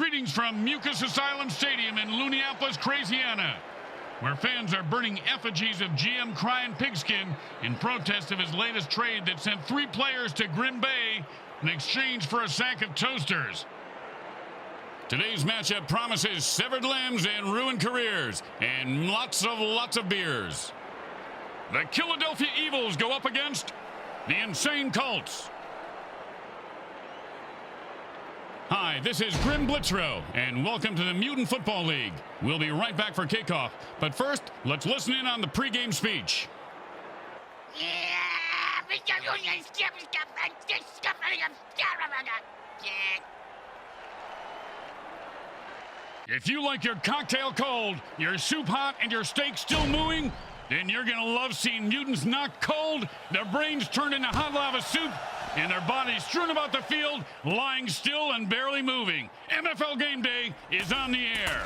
Greetings from Mucus Asylum Stadium in Looniapolis, Craziana, where fans are burning effigies of GM Crying Pigskin in protest of his latest trade that sent 3 players to Grim Bay in exchange for a sack of toasters. Today's matchup promises severed limbs and ruined careers, and lots of beers. The Philadelphia Evils go up against the Insane Colts. Hi, this is Grim Blitzrow, and welcome to the Mutant Football League. We'll be right back for kickoff, but first, let's listen in on the pregame speech. If you like your cocktail cold, your soup hot, and your steak still mooing, then you're going to love seeing mutants knocked cold, their brains turned into hot lava soup, and their bodies strewn about the field, lying still and barely moving. MFL Game Day is on the air.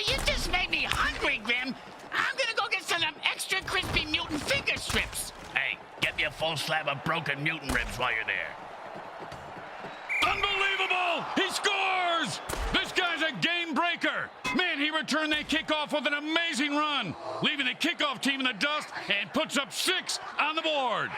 You just made me hungry, Grim. I'm going to go get some extra crispy mutant finger strips. Hey, get me a full slab of broken mutant ribs while you're there. Unbelievable! He scores! This guy's a game breaker. Man, he returned that kickoff with an amazing run, leaving the kickoff team in the dust and puts up 6 on the board.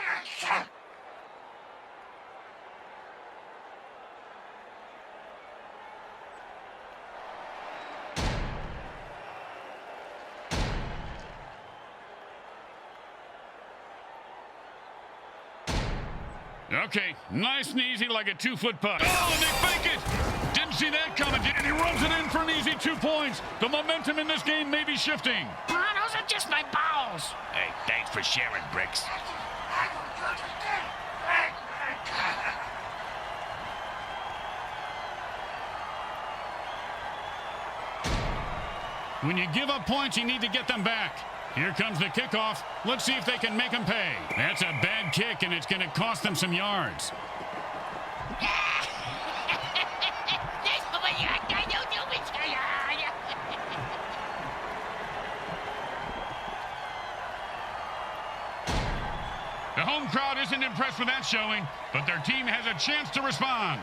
Okay, nice and easy like a 2-foot putt. Oh, and they fake it! Didn't see that coming, and he runs it in for an easy 2 points. The momentum in this game may be shifting. Those are just my bowels. Hey, thanks for sharing, Bricks. When you give up points, you need to get them back. Here comes the kickoff. Let's see if they can make them pay. That's a bad kick, and it's going to cost them some yards. The home crowd isn't impressed with that showing, but their team has a chance to respond.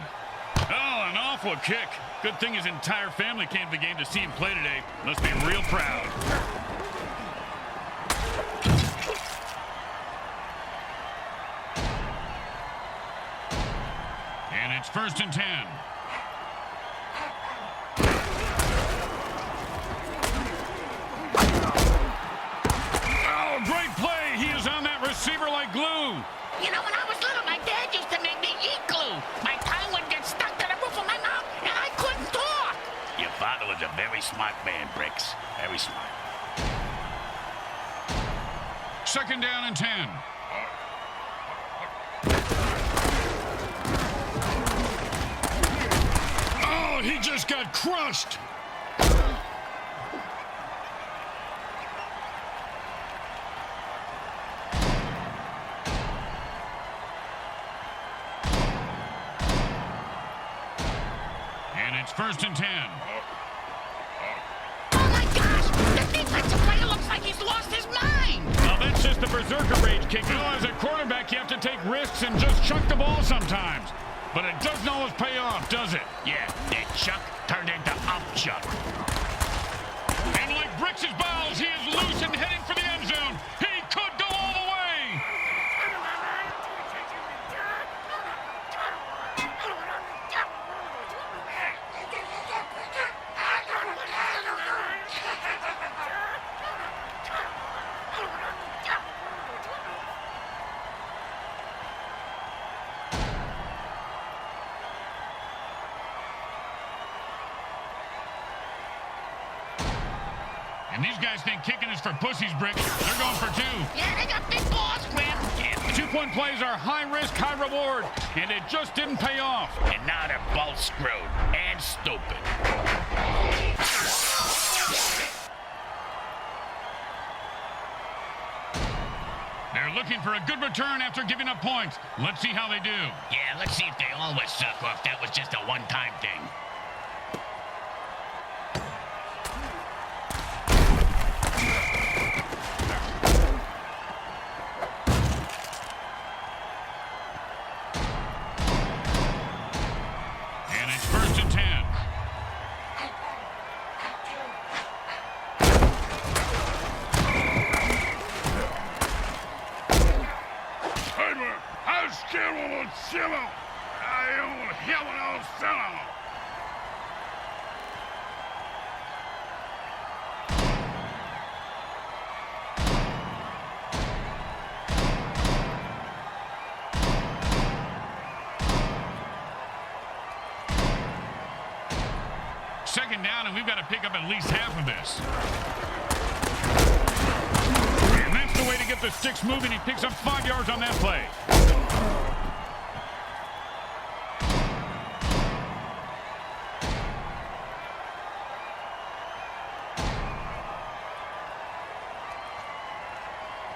Oh, an awful kick. Good thing his entire family came to the game to see him play today. Must be real proud. And it's 1st and 10. Oh, great play. He is on that receiver like glue. You know, when I was little, my dad used to make me eat glue. My tongue would get stuck to the roof of my mouth, and I couldn't talk. Your father was a very smart man, Bricks. Very smart. 2nd down and 10. Oh, he just got crushed. And it's 1st and 10. Oh, my gosh! The defensive player looks like he's lost his mind! Well, that's just the berserker rage kick. You know, as a quarterback, you have to take risks and just chuck the ball sometimes. But it doesn't always pay off, does it? Yeah, that Chuck turned into Chuck. And like Bricks' bowels, he is loose and heading for the end zone. He could go all the way. And these guys think kicking is for pussies, Bricks. They're going for 2. Yeah, they got big balls, Grim. Yeah, 2-point plays are high risk, high reward, and it just didn't pay off. and now they're both screwed and stupid. They're looking for a good return after giving up points. Let's see how they do. Yeah, let's see if they always suck or if that was just a one-time thing. Second down, and we've got to pick up at least half of this. And that's the way to get the sticks moving. He picks up 5 yards on that play.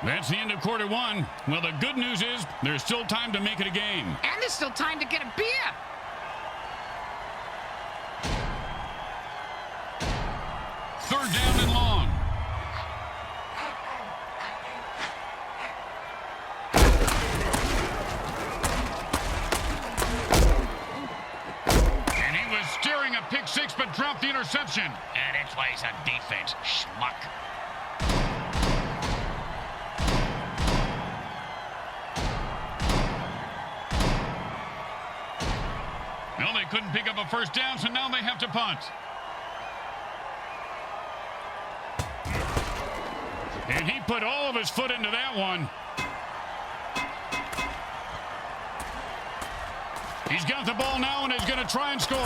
That's the end of quarter one. Well, the good news is there's still time to make it a game. And there's still time to get a beer. Third down and long. And he was steering a pick six, but dropped the interception. And that's why he's on defense, schmuck. Well, they couldn't pick up a first down, so now they have to punt. And he put all of his foot into that one. He's got the ball now and is going to try and score.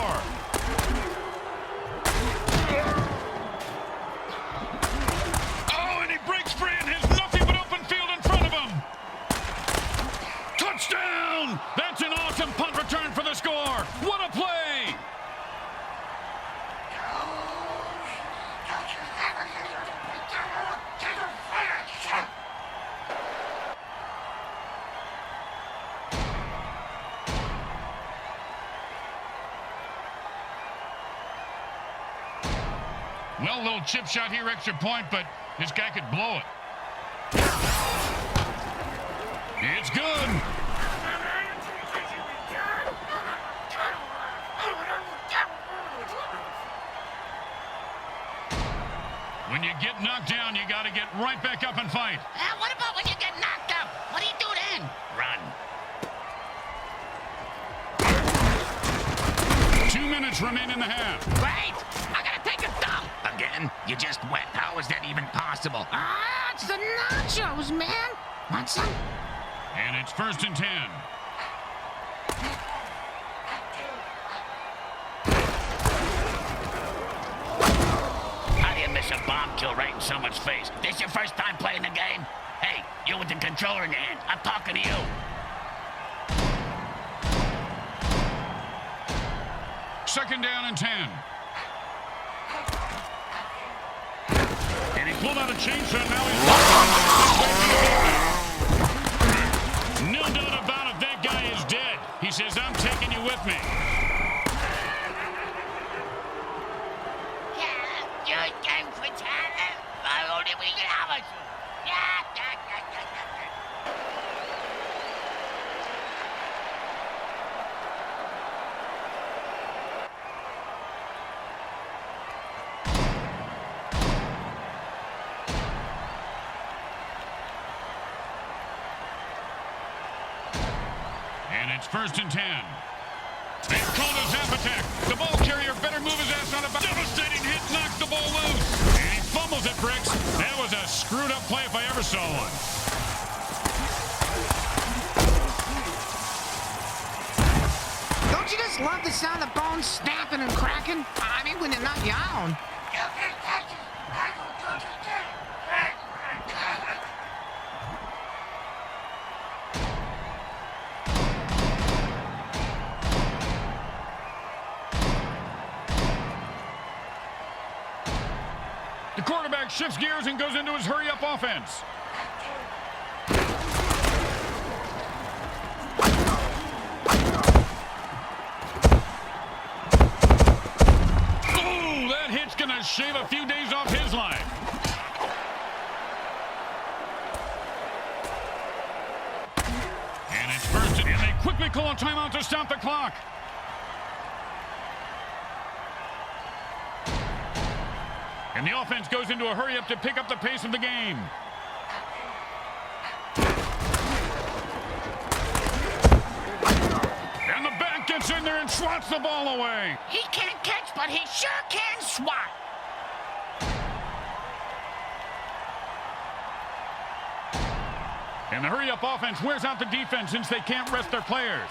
Oh, and he breaks free and has nothing but open field in front of him. Touchdown! That's an awesome punt return for the score. What a play! Well, little chip shot here, extra point, but this guy could blow it. It's good. When you get knocked down, you got to get right back up and fight. What about when you get knocked up? What do you do then? Run. 2 minutes remain in the half. Great! I gotta take a dump! Again? You just wet. How is that even possible? Ah, it's the nachos, man. Want some? And it's 1st and 10. How do you miss a bomb kill right in someone's face? This your first time playing the game? Hey, you with the controller in your hand. I'm talking to you. Second down and 10. And he pulled out a chainsaw. Now he's no doubt about it. That guy is dead. He says, I'm taking you with me. And it's 1st and 10. They've called a zap attack. The ball carrier better move his ass on a devastating hit, knocks the ball loose. And he fumbles it, Bricks. That was a screwed up play if I ever saw one. Don't you just love the sound of bones snapping and cracking? I mean, when they're not yawn. The quarterback shifts gears and goes into his hurry-up offense. Oh, that hit's going to shave a few days off his life. And it's 1st, and they quickly call a timeout to stop the clock. And the offense goes into a hurry-up to pick up the pace of the game. there and swats the ball away. He can't catch, but he sure can swat. And the hurry-up offense wears out the defense since they can't rest their players.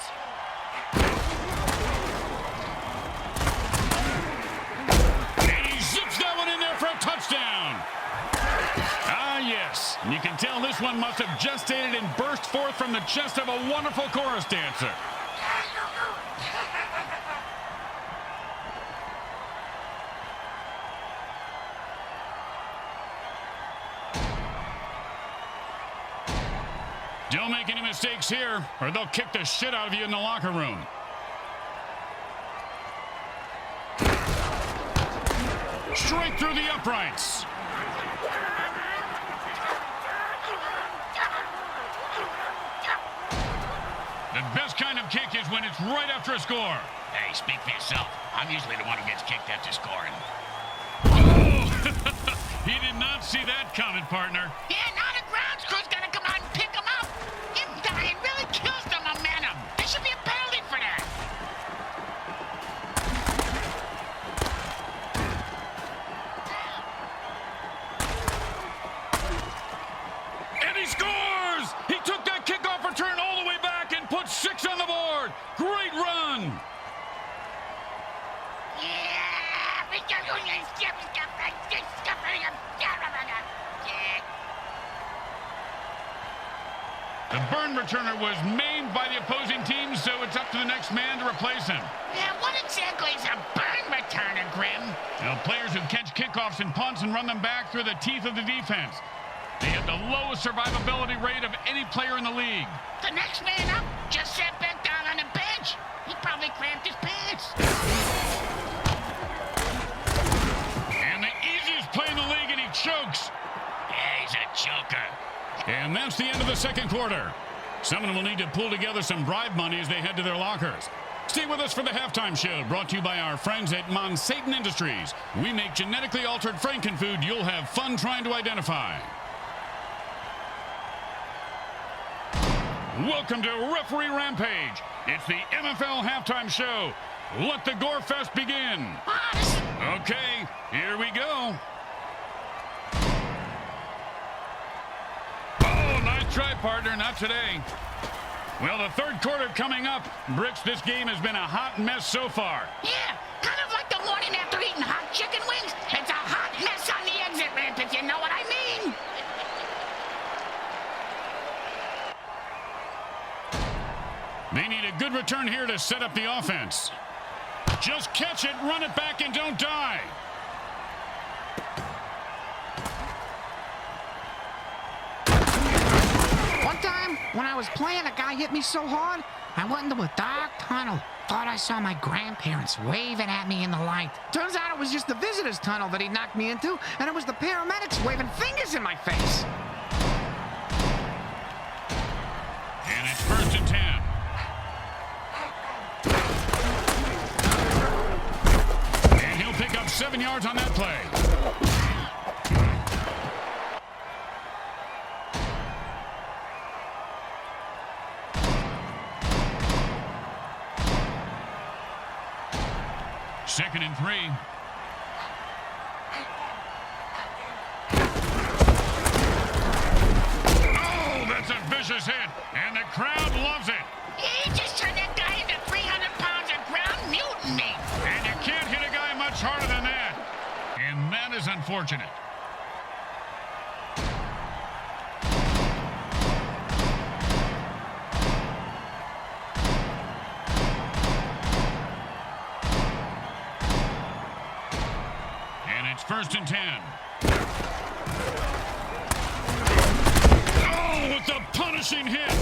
And he zips that one in there for a touchdown. Ah, yes. You can tell this one must have gestated and burst forth from the chest of a wonderful chorus dancer. Don't make any mistakes here, or they'll kick the shit out of you in the locker room. Straight through the uprights. The best kind of kick is when it's right after a score. Hey, speak for yourself. I'm usually the one who gets kicked after scoring. Oh! He did not see that coming, partner. Yeah, now the grounds crew's gonna come out and pick him up. Him dying really kills the momentum. There should be a penalty for that. And he scores! He took that kickoff return all the way back and put 6 on the board. Great run! The burn returner was maimed by the opposing team, so it's up to the next man to replace him. Yeah, what exactly is a burn returner, Grim? Now, players who catch kickoffs and punts and run them back through the teeth of the defense. They have the lowest survivability rate of any player in the league. The next man up just sat back down on the bench. He probably cramped his pants. And the easiest play in the league, and he chokes. Yeah, he's a choker. And that's the end of the second quarter. Someone will need to pull together some bribe money as they head to their lockers. Stay with us for the halftime show, brought to you by our friends at Satan Industries. We make genetically altered frankenfood you'll have fun trying to identify. Welcome to Referee Rampage. It's the NFL halftime show. Let the Gore Fest begin. Okay, here we go. Oh, nice try, partner. Not today. Well, the third quarter coming up. Bricks, this game has been a hot mess so far. Yeah, kind of like the morning after eating hot chicken wings. It's a hot mess on the exit ramp, if you know what I mean. They need a good return here to set up the offense. Just catch it, run it back, and don't die. One time, when I was playing, a guy hit me so hard, I went into a dark tunnel. Thought I saw my grandparents waving at me in the light. Turns out it was just the visitor's tunnel that he knocked me into, and it was the paramedics waving fingers in my face. And it's 1st and 10. And he'll pick up 7 yards on that play. Second and 3. Oh, that's a vicious hit, and the crowd loves it. He just turned that guy into 300 pounds of ground mutant meat. And you can't hit a guy much harder than that. And that is unfortunate. And it's 1st and 10. Oh, with the punishing hit.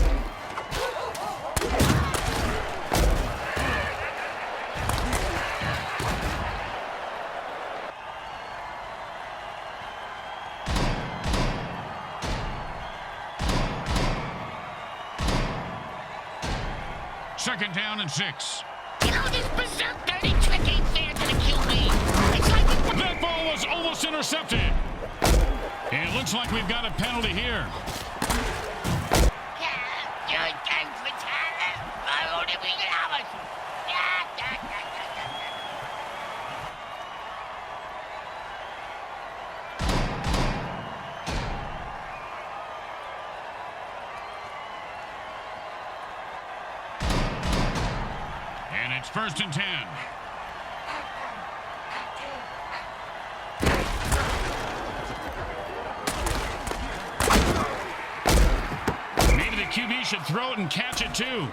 Second down and 6. You know, this berserk dirty trick ain't fair to the QB. It's like That ball was almost intercepted. And it looks like we've got a penalty here. It's 1st and 10. Maybe the QB should throw it and catch it too.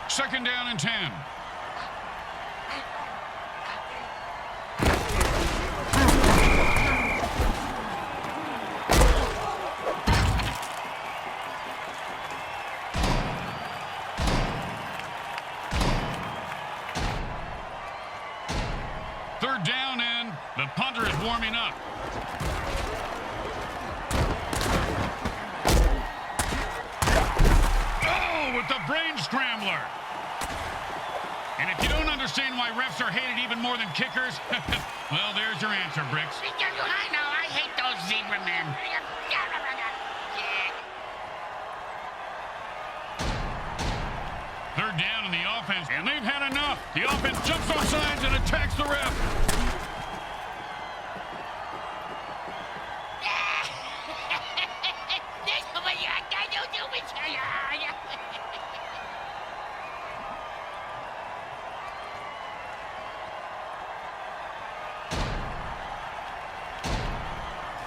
Second down and 10. Third down, and the punter is warming up. Oh, with the brain scrambler. And if you don't understand why refs are hated even more than kickers, well, there's your answer, Bricks. I know, I hate those zebra men. Third down in the offense, and they've had enough. The offense jumps on sides and attacks the ref.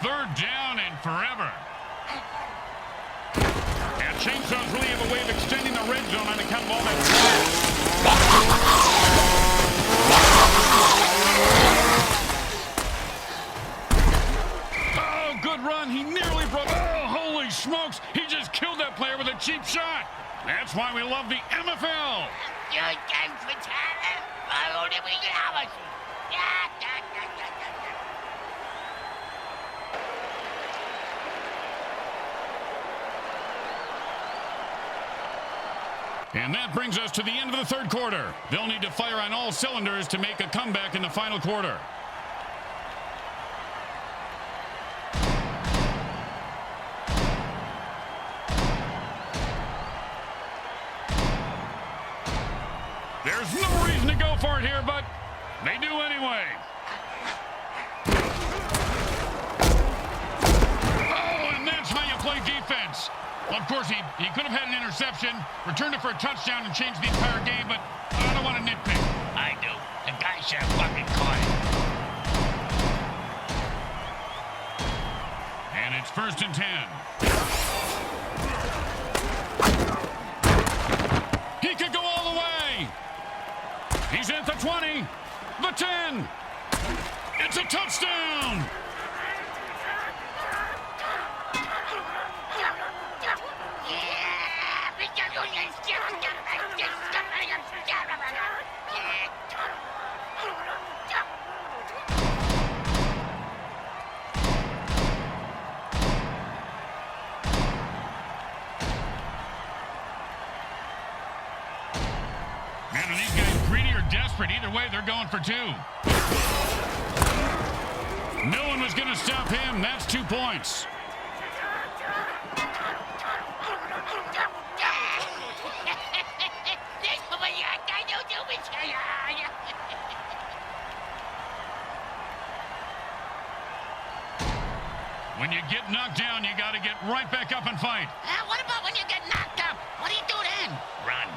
Third down and forever. And chainsaws really have a way of extending the red zone on account of all that. Oh, good run. He nearly broke. Oh, holy smokes. He just killed that player with a cheap shot. That's why we love the MFL. And that brings us to the end of the third quarter. They'll need to fire on all cylinders to make a comeback in the final quarter. There's no reason to go for it here, but they do anyway. Oh, and that's how you play defense. Well, of course, he could have had an interception, returned it for a touchdown, and changed the entire game, but I don't want to nitpick. I do. The guy should have fucking caught it. And it's 1st and 10. He could go all the way. He's at the 20, the 10. It's a touchdown. Man, are these guys greedy or desperate? Either way, they're going for 2. No one was going to stop him. That's 2 points. When you get knocked down, you got to get right back up and fight. What about when you get knocked up? What do you do then? Run.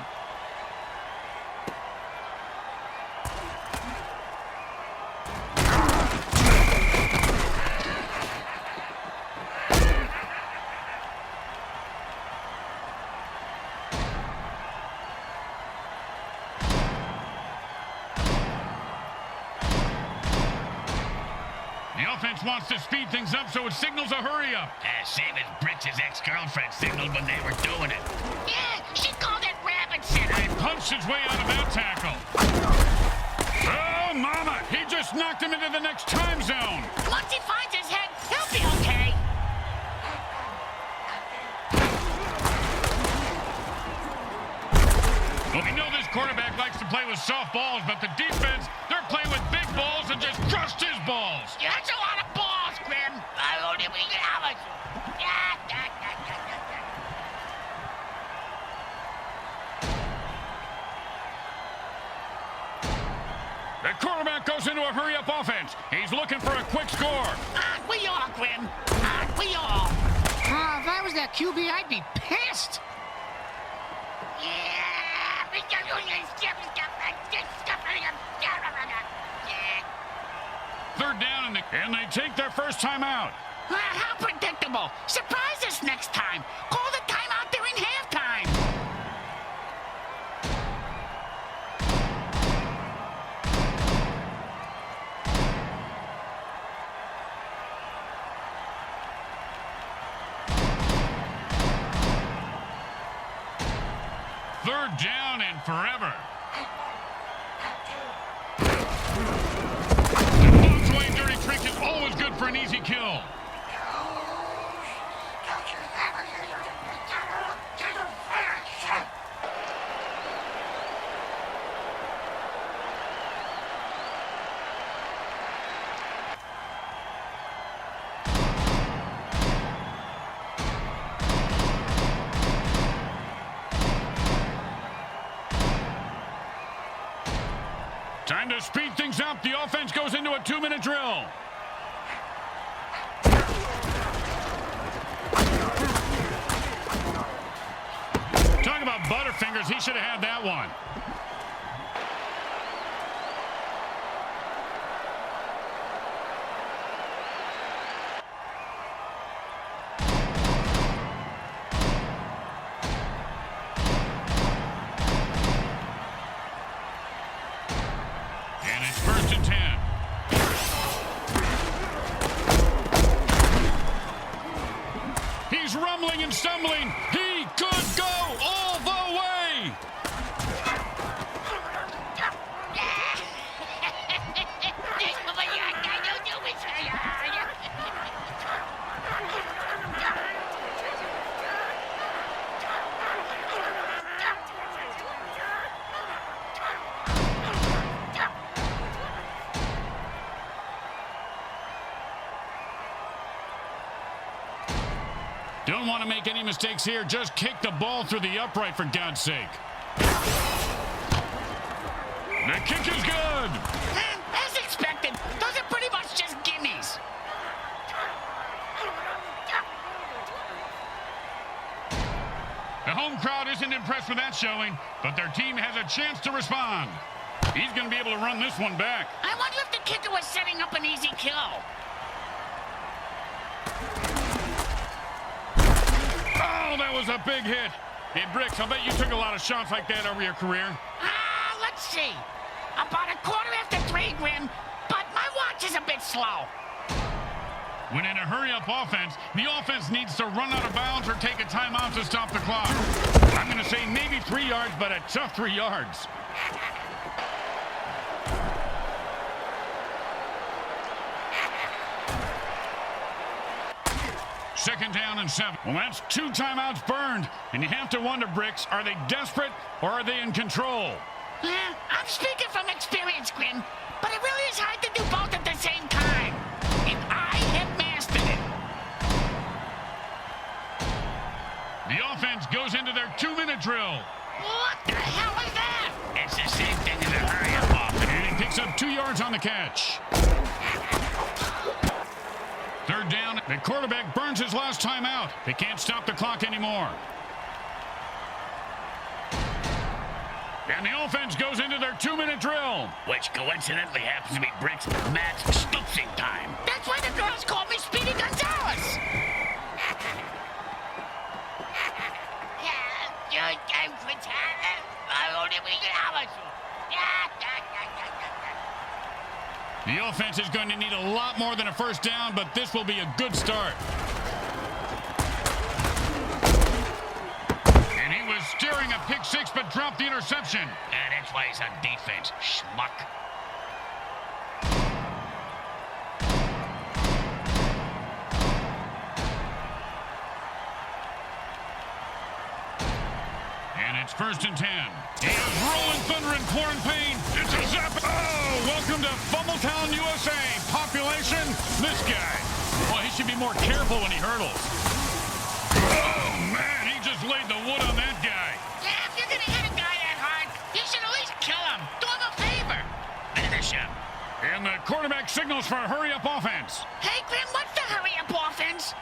The offense wants to speed things up, so it signals a hurry up. Same as Bricks' ex-girlfriend signaled when they were doing it. Yeah, she called it rabbit center. He punched his way out of that tackle. Oh, mama! He just knocked him into the next time zone. Once he finds his head, he'll be okay. Well, we know this quarterback likes to play with soft balls, but the defense, they're playing with big balls and just crushed his balls. Yeah, that's a lot of balls, Grim. The quarterback goes into a hurry-up offense. He's looking for a quick score. We are, Grim. We that QB, I'd be pissed. Third down, and they take their first time out. How predictable. Surprise us next time. Call the timeout during halftime. Third down and forever. The Bucks way dirty trick is always good for an easy kill. Time to speed things up. The offense goes into a 2-minute drill. Talk about Butterfingers. He should have had that one. And it's 1st and 10. He's rumbling and stumbling. He could go all the way. Don't want to make any mistakes here. Just kick the ball through the upright, for God's sake. The kick is good. As expected, those are pretty much just gimmies. The home crowd isn't impressed with that showing, but their team has a chance to respond. He's going to be able to run this one back. I wonder if the kicker was setting up an easy kill. Oh, that was a big hit. Hey, Bricks, I bet you took a lot of shots like that over your career. Let's see. About 3:15, Grim, but my watch is a bit slow. When in a hurry-up offense, the offense needs to run out of bounds or take a timeout to stop the clock. I'm going to say maybe 3 yards, but a tough 3 yards. Second down and 7. Well, that's 2 timeouts burned. And you have to wonder, Bricks, are they desperate or are they in control? I'm speaking from experience, Grim, but it really is hard to do both at the same time. And I have mastered it. The offense goes into their 2-minute drill. What the hell is that? It's the same thing in a hurry-up offense. And he picks up 2 yards on the catch. Third down. The quarterback burns his last time out. They can't stop the clock anymore. And the offense goes into their 2-minute drill. Which coincidentally happens to be Brick's match stoopsing time. That's why the girls call me Speedy Gonzalez. The offense is going to need a lot more than a first down, but this will be a good start. And he was steering a pick six, but dropped the interception. And that's why he's on defense, schmuck. And it's 1st and 10. He is rolling thunder and pouring pain. It's a zap. Oh, welcome to Fumbletown, USA. Population, this guy. Well, he should be more careful when he hurdles. Oh, man, he just laid the wood on that guy. Yeah, if you're going to hit a guy that hard, you should at least kill him. Do him a favor. Finish him. And the quarterback signals for a hurry-up offense. Hey, Grim, what's the hurry-up offense?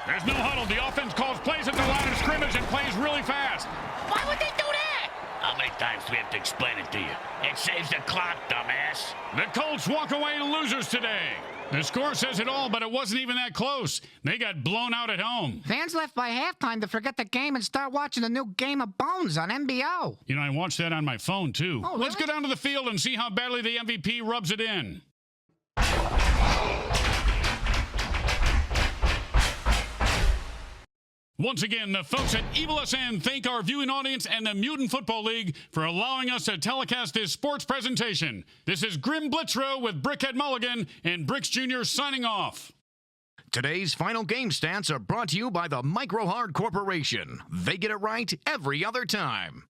There's no huddle. The offense calls plays at the scrimmage and plays really fast. Why would they do that? How many times do we have to explain it to you? It saves the clock, dumbass. The Colts walk away losers today. The score says it all, but it wasn't even that close. They got blown out at home. Fans left by halftime to forget the game and start watching the new Game of Bones on NBO. You know, I watched that on my phone, too. Oh, Let's really? go down to the field and see how badly the MVP rubs it in. Once again, the folks at Evil SN thank our viewing audience and the Mutant Football League for allowing us to telecast this sports presentation. This is Grim Blitzrow with Brickhead Mulligan and Bricks Jr. signing off. Today's final game stats are brought to you by the Micro Hard Corporation. They get it right every other time.